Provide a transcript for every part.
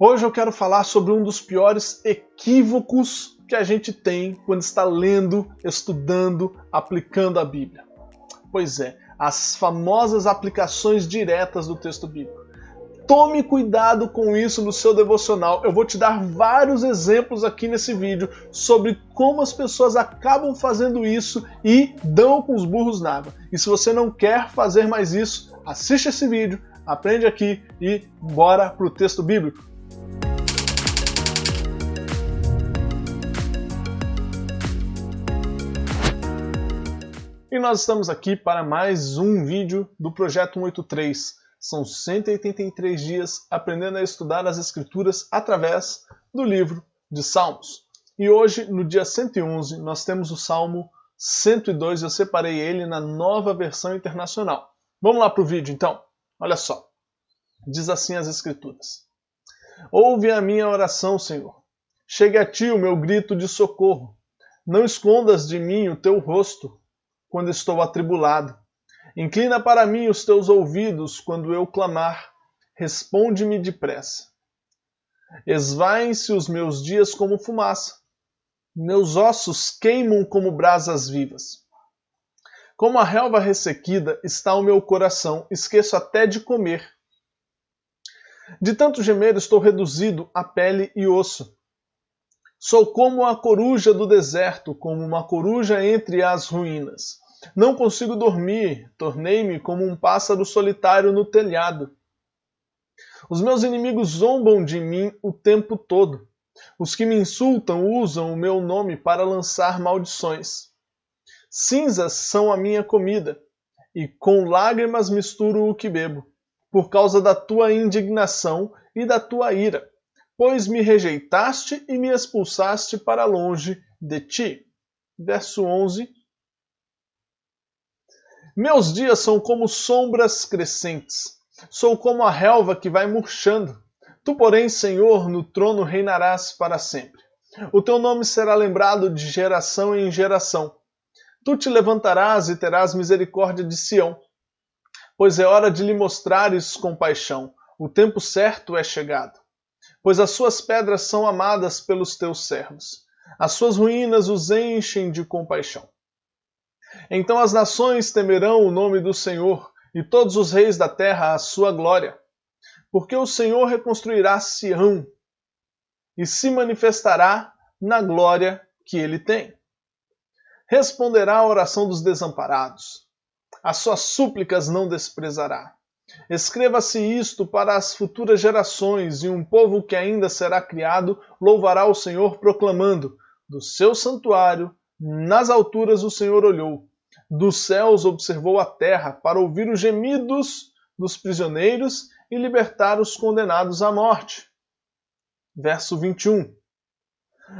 Hoje eu quero falar sobre um dos piores equívocos que a gente tem quando está lendo, estudando, aplicando a Bíblia. Pois é, as famosas aplicações diretas do texto bíblico. Tome cuidado com isso no seu devocional. Eu vou te dar vários exemplos aqui nesse vídeo sobre como as pessoas acabam fazendo isso e dão com os burros na água. E se você não quer fazer mais isso, assiste esse vídeo, aprende aqui e bora para o texto bíblico. E nós estamos aqui para mais um vídeo do Projeto 183. São 183 dias aprendendo a estudar as Escrituras através do livro de Salmos. E hoje, no dia 111, nós temos o Salmo 102. Eu separei ele na Nova Versão Internacional. Vamos lá para o vídeo, então? Olha só. Diz assim as Escrituras. Ouve a minha oração, Senhor. Chegue a ti o meu grito de socorro. Não escondas de mim o teu rosto quando estou atribulado. Inclina para mim os teus ouvidos quando eu clamar. Responde-me depressa. Esvaem-se os meus dias como fumaça. Meus ossos queimam como brasas vivas. Como a relva ressequida está o meu coração, esqueço até de comer. De tanto gemer estou reduzido a pele e osso. Sou como a coruja do deserto, como uma coruja entre as ruínas. Não consigo dormir, tornei-me como um pássaro solitário no telhado. Os meus inimigos zombam de mim o tempo todo. Os que me insultam usam o meu nome para lançar maldições. Cinzas são a minha comida, e com lágrimas misturo o que bebo, por causa da tua indignação e da tua ira, pois me rejeitaste e me expulsaste para longe de ti. Verso 11. Meus dias são como sombras crescentes. Sou como a relva que vai murchando. Tu, porém, Senhor, no trono reinarás para sempre. O teu nome será lembrado de geração em geração. Tu te levantarás e terás misericórdia de Sião, pois é hora de lhe mostrares compaixão. O tempo certo é chegado. Pois as suas pedras são amadas pelos teus servos. As suas ruínas os enchem de compaixão. Então as nações temerão o nome do Senhor, e todos os reis da terra a sua glória. Porque o Senhor reconstruirá Sião, e se manifestará na glória que ele tem. Responderá à oração dos desamparados. As suas súplicas não desprezará. Escreva-se isto para as futuras gerações, e um povo que ainda será criado louvará o Senhor, proclamando: do seu santuário, nas alturas o Senhor olhou, dos céus observou a terra, para ouvir os gemidos dos prisioneiros e libertar os condenados à morte. Verso 21.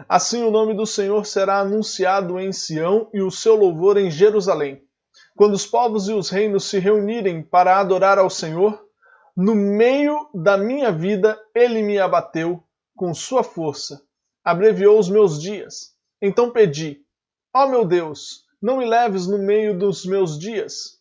Assim o nome do Senhor será anunciado em Sião e o seu louvor em Jerusalém. Quando os povos e os reinos se reunirem para adorar ao Senhor, no meio da minha vida ele me abateu com sua força, abreviou os meus dias. Então pedi: ó meu Deus, não me leves no meio dos meus dias.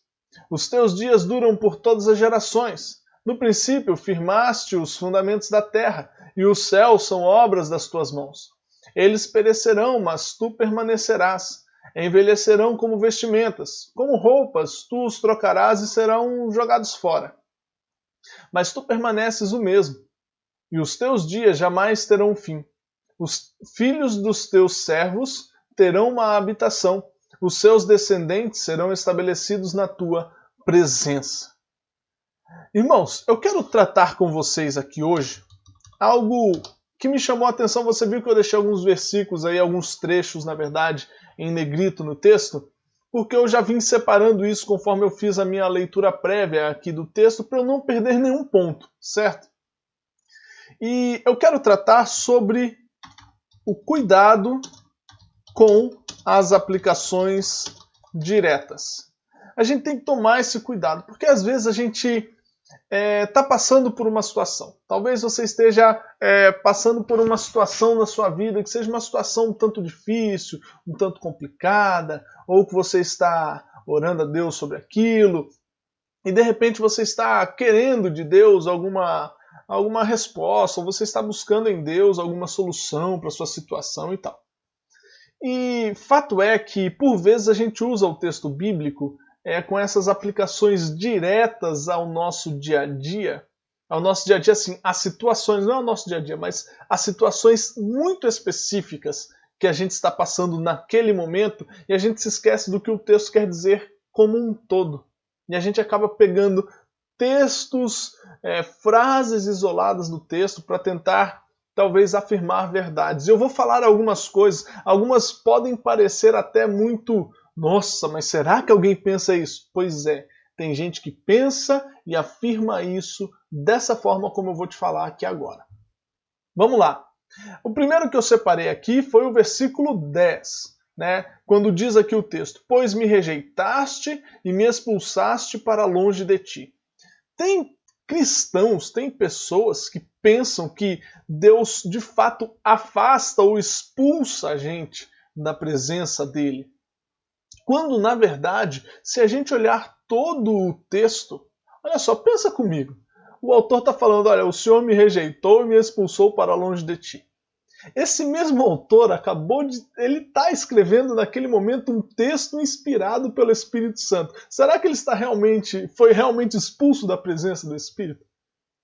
Os teus dias duram por todas as gerações. No princípio firmaste os fundamentos da terra, e os céus são obras das tuas mãos. Eles perecerão, mas tu permanecerás. Envelhecerão como vestimentas, como roupas, tu os trocarás e serão jogados fora. Mas tu permaneces o mesmo, e os teus dias jamais terão fim. Os filhos dos teus servos terão uma habitação, os seus descendentes serão estabelecidos na tua presença. Irmãos, eu quero tratar com vocês aqui hoje algo que me chamou a atenção. Você viu que eu deixei alguns versículos aí, alguns trechos, na verdade, em negrito no texto, porque eu já vim separando isso conforme eu fiz a minha leitura prévia aqui do texto, para eu não perder nenhum ponto, certo? E eu quero tratar sobre o cuidado com as aplicações diretas. A gente tem que tomar esse cuidado, porque às vezes a gente está passando por uma situação. Talvez você esteja passando por uma situação na sua vida que seja uma situação um tanto difícil, um tanto complicada, ou que você está orando a Deus sobre aquilo, e de repente você está querendo de Deus alguma alguma resposta, ou você está buscando em Deus alguma solução para sua situação e tal. E fato é que, por vezes, a gente usa o texto bíblico com essas aplicações diretas ao nosso dia a dia. Ao nosso dia a dia, assim, as situações, não ao nosso dia a dia, mas as situações muito específicas que a gente está passando naquele momento, e a gente se esquece do que o texto quer dizer como um todo. E a gente acaba pegando textos, frases isoladas do texto para tentar talvez afirmar verdades. Eu vou falar algumas coisas, algumas podem parecer até muito, nossa, mas será que alguém pensa isso? Pois é, tem gente que pensa e afirma isso dessa forma como eu vou te falar aqui agora. Vamos lá. O primeiro que eu separei aqui foi o versículo 10, né? Quando diz aqui o texto: pois me rejeitaste e me expulsaste para longe de ti. Tem cristãos, tem pessoas que pensam que Deus de fato afasta ou expulsa a gente da presença dele. Quando, na verdade, se a gente olhar todo o texto, olha só, pensa comigo. O autor está falando, olha, o Senhor me rejeitou e me expulsou para longe de ti. Esse mesmo autor ele está escrevendo naquele momento um texto inspirado pelo Espírito Santo. Será que ele foi realmente expulso da presença do Espírito?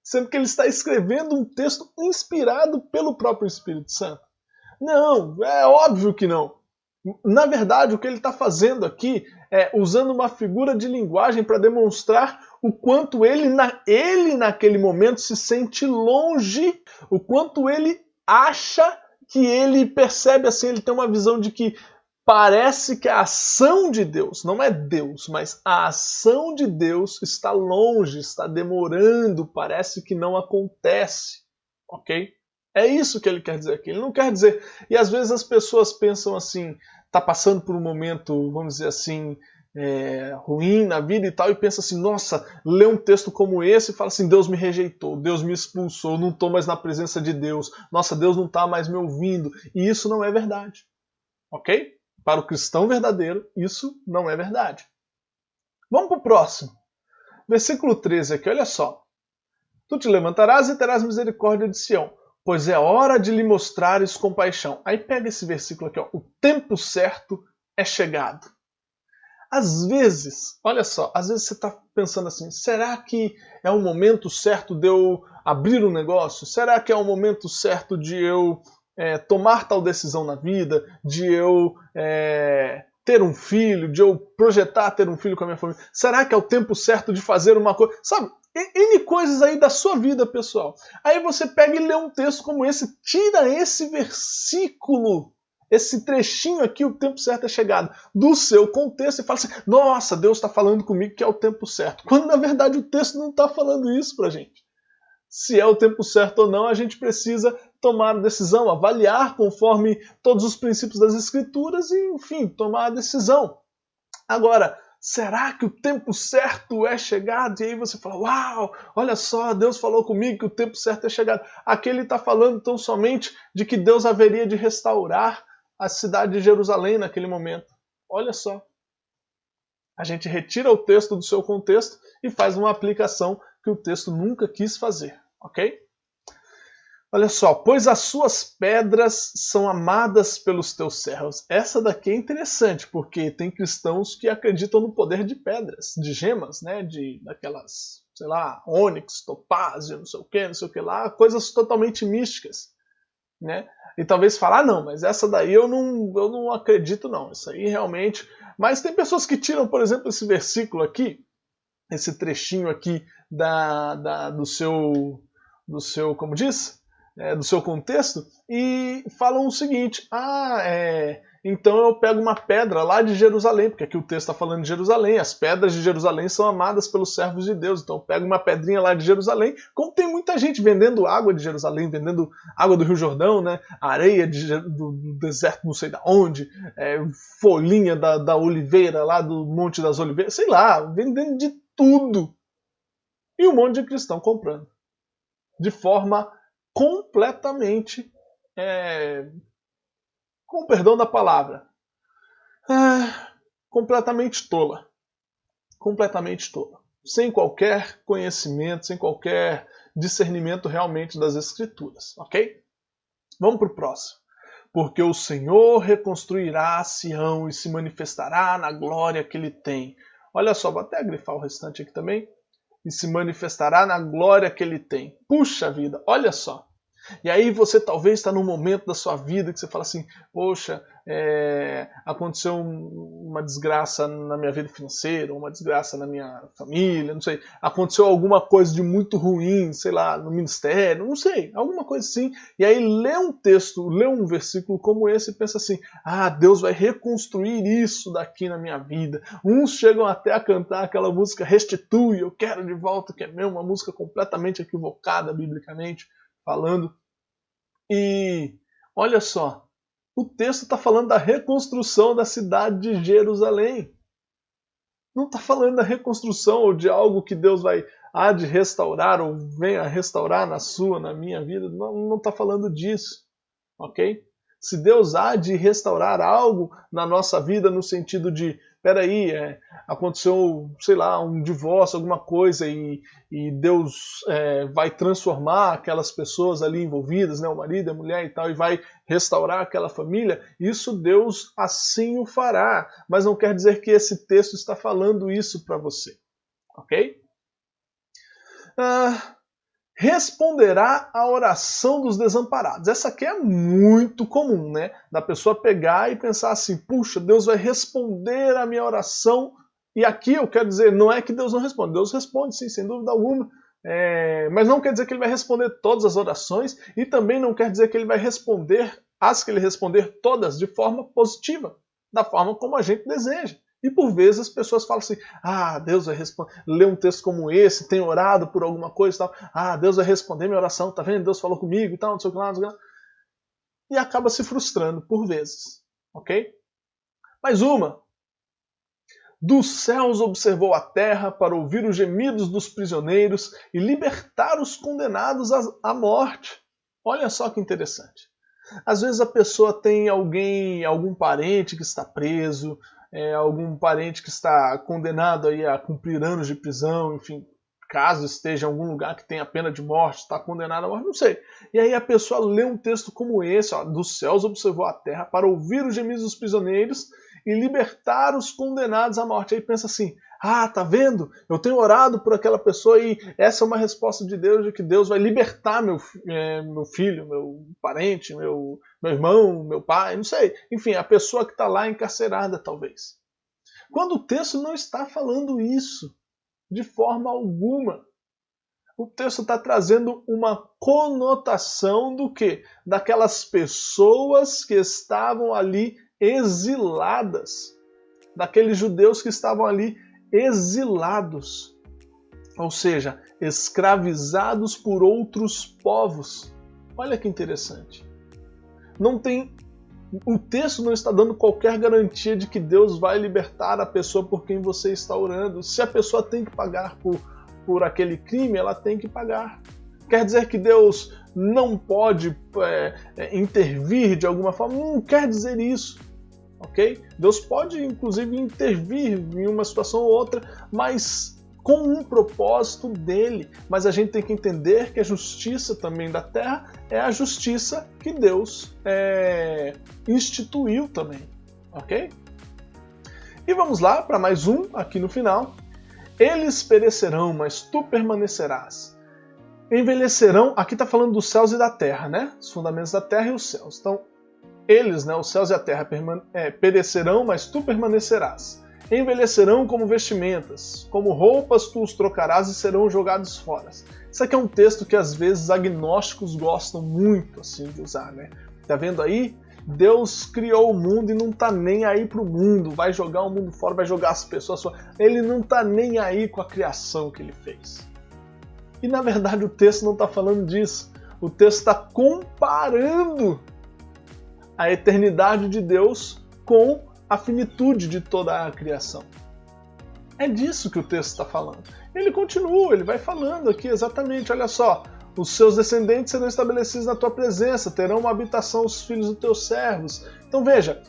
Sendo que ele está escrevendo um texto inspirado pelo próprio Espírito Santo? Não, é óbvio que não. Na verdade, o que ele está fazendo aqui é usando uma figura de linguagem para demonstrar o quanto ele naquele momento se sente longe, o quanto ele acha que ele percebe assim, ele tem uma visão de que parece que a ação de Deus, não é Deus, mas a ação de Deus está longe, está demorando, parece que não acontece, ok? É isso que ele quer dizer aqui. Ele não quer dizer... E às vezes as pessoas pensam assim, tá passando por um momento, vamos dizer assim, ruim na vida e tal, e pensa assim, nossa, lê um texto como esse e fala assim, Deus me rejeitou, Deus me expulsou, não estou mais na presença de Deus, nossa, Deus não está mais me ouvindo. E isso não é verdade, ok? Para o cristão verdadeiro, isso não é verdade. Vamos para o próximo. Versículo 13 aqui, olha só. Tu te levantarás e terás misericórdia de Sião, pois é hora de lhe mostrares compaixão. Aí pega esse versículo aqui, ó. O tempo certo é chegado. Às vezes, olha só, às vezes você está pensando assim, será que é o momento certo de eu abrir um negócio? Será que é o momento certo de eu tomar tal decisão na vida? De eu ter um filho? De eu projetar ter um filho com a minha família? Será que é o tempo certo de fazer uma coisa? Sabe, N coisas aí da sua vida, pessoal. Aí você pega e lê um texto como esse, tira esse versículo, esse trechinho aqui, o tempo certo é chegado, do seu contexto e fala assim, nossa, Deus está falando comigo que é o tempo certo. Quando na verdade o texto não está falando isso pra gente. Se é o tempo certo ou não, a gente precisa tomar a decisão, avaliar conforme todos os princípios das Escrituras e, enfim, tomar a decisão. Agora, será que o tempo certo é chegado? E aí você fala, uau, olha só, Deus falou comigo que o tempo certo é chegado. Aqui ele está falando tão somente de que Deus haveria de restaurar a cidade de Jerusalém naquele momento. Olha só. A gente retira o texto do seu contexto e faz uma aplicação que o texto nunca quis fazer, ok? Olha só, pois as suas pedras são amadas pelos teus servos. Essa daqui é interessante, porque tem cristãos que acreditam no poder de pedras, de gemas, né? Daquelas, sei lá, ônix, topázio, não sei o que lá, coisas totalmente místicas, né? E talvez falar, não, mas essa daí eu não acredito não, isso aí realmente... Mas tem pessoas que tiram, por exemplo, esse versículo aqui, esse trechinho aqui do seu, como diz? Do seu contexto, e falam o seguinte, então eu pego uma pedra lá de Jerusalém, porque aqui o texto está falando de Jerusalém, as pedras de Jerusalém são amadas pelos servos de Deus, então eu pego uma pedrinha lá de Jerusalém, como tem muita gente vendendo água de Jerusalém, vendendo água do Rio Jordão, né, areia do deserto não sei da onde, folhinha da oliveira lá do Monte das Oliveiras, sei lá, vendendo de tudo, e um monte de cristão comprando, de forma completamente, com perdão da palavra, completamente tola. Completamente tola. Sem qualquer conhecimento, sem qualquer discernimento realmente das Escrituras, ok? Vamos para o próximo. Porque o Senhor reconstruirá Sião e se manifestará na glória que ele tem. Olha só, vou até grifar o restante aqui também. E se manifestará na glória que ele tem. Puxa vida, olha só. E aí você talvez está num momento da sua vida que você fala assim, poxa, aconteceu uma desgraça na minha vida financeira, uma desgraça na minha família, não sei, aconteceu alguma coisa de muito ruim, sei lá, no ministério, não sei, alguma coisa assim. E aí lê um texto, lê um versículo como esse e pensa assim, Deus vai reconstruir isso daqui na minha vida. Uns chegam até a cantar aquela música Restitui, eu quero de volta, que é meu, uma música completamente equivocada biblicamente falando. E olha só, o texto está falando da reconstrução da cidade de Jerusalém. Não está falando da reconstrução ou de algo que Deus há de restaurar ou venha restaurar na minha vida. Não está falando disso, ok? Se Deus há de restaurar algo na nossa vida no sentido de, peraí, aconteceu, sei lá, um divórcio, alguma coisa, e Deus vai transformar aquelas pessoas ali envolvidas, né, o marido, a mulher e tal, e vai restaurar aquela família, isso Deus assim o fará. Mas não quer dizer que esse texto está falando isso para você, ok? Responderá à oração dos desamparados. Essa aqui é muito comum, né? Da pessoa pegar e pensar assim, puxa, Deus vai responder a minha oração. E aqui eu quero dizer, não é que Deus não responde. Deus responde, sim, sem dúvida alguma. Mas não quer dizer que ele vai responder todas as orações e também não quer dizer que ele vai responder as que ele responder todas de forma positiva, da forma como a gente deseja. E por vezes as pessoas falam assim, Deus vai responder, lê um texto como esse, tem orado por alguma coisa e tal, Deus vai responder minha oração, tá vendo? Deus falou comigo e tal, não sei o que lá, não sei o que lá. E acaba se frustrando por vezes, ok? Mais uma. Dos céus observou a terra para ouvir os gemidos dos prisioneiros e libertar os condenados à morte. Olha só que interessante. Às vezes a pessoa tem algum parente que está preso, algum parente que está condenado aí a cumprir anos de prisão, enfim, caso esteja em algum lugar que tenha pena de morte, está condenado à morte, não sei. E aí a pessoa lê um texto como esse, dos céus observou a terra para ouvir os gemidos dos prisioneiros e libertar os condenados à morte. Aí pensa assim, tá vendo? Eu tenho orado por aquela pessoa e essa é uma resposta de Deus, de que Deus vai libertar meu filho, meu parente, meu irmão, meu pai, não sei. Enfim, a pessoa que está lá encarcerada, talvez. Quando o texto não está falando isso, de forma alguma. O texto está trazendo uma conotação do quê? Daquelas pessoas que estavam ali exiladas. Daqueles judeus que estavam ali exilados. Ou seja, escravizados por outros povos. Olha que interessante. O texto não está dando qualquer garantia de que Deus vai libertar a pessoa por quem você está orando. Se a pessoa tem que pagar por aquele crime, ela tem que pagar. Quer dizer que Deus não pode intervir de alguma forma? Não quer dizer isso. Ok? Deus pode, inclusive, intervir em uma situação ou outra, mas com um propósito dele. Mas a gente tem que entender que a justiça também da terra é a justiça que Deus instituiu também. Ok? E vamos lá para mais um aqui no final. Eles perecerão, mas tu permanecerás. Envelhecerão, aqui está falando dos céus e da terra, né? Os fundamentos da terra e os céus. Então, eles, né, os céus e a terra, perecerão, mas tu permanecerás. Envelhecerão como vestimentas, como roupas tu os trocarás e serão jogados fora. Isso aqui é um texto que às vezes agnósticos gostam muito assim, de usar, né? Tá vendo aí? Deus criou o mundo e não tá nem aí pro mundo, vai jogar o mundo fora, vai jogar as pessoas fora. Ele não tá nem aí com a criação que ele fez. E na verdade o texto não está falando disso. O texto está comparando a eternidade de Deus com a finitude de toda a criação. É disso que o texto está falando. Ele continua, ele vai falando aqui exatamente, olha só. Os seus descendentes serão estabelecidos na tua presença, terão uma habitação os filhos dos teus servos. Então veja,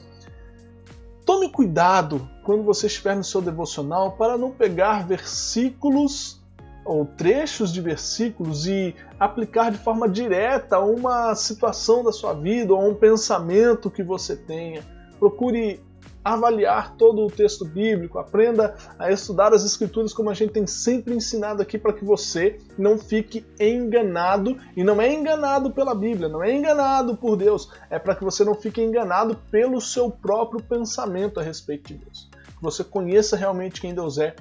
tome cuidado quando você estiver no seu devocional para não pegar versículos ou trechos de versículos e aplicar de forma direta a uma situação da sua vida ou a um pensamento que você tenha. Procure avaliar todo o texto bíblico, aprenda a estudar as Escrituras como a gente tem sempre ensinado aqui para que você não fique enganado, e não é enganado pela Bíblia, não é enganado por Deus, é para que você não fique enganado pelo seu próprio pensamento a respeito de Deus. Que você conheça realmente quem Deus é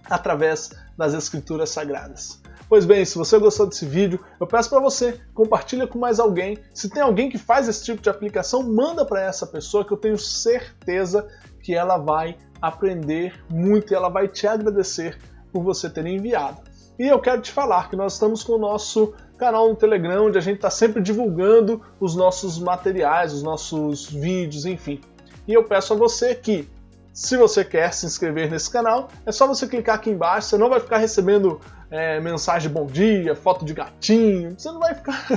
através das Escrituras Sagradas. Pois bem, se você gostou desse vídeo, eu peço para você, compartilha com mais alguém. Se tem alguém que faz esse tipo de aplicação, manda para essa pessoa que eu tenho certeza que ela vai aprender muito e ela vai te agradecer por você ter enviado. E eu quero te falar que nós estamos com o nosso canal no Telegram, onde a gente está sempre divulgando os nossos materiais, os nossos vídeos, enfim. E eu peço a você que, se você quer se inscrever nesse canal, é só você clicar aqui embaixo, você não vai ficar recebendo mensagem de bom dia, foto de gatinho, você não vai ficar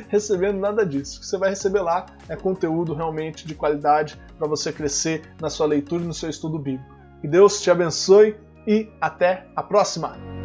recebendo nada disso. O que você vai receber lá é conteúdo realmente de qualidade para você crescer na sua leitura e no seu estudo bíblico. Que Deus te abençoe e até a próxima!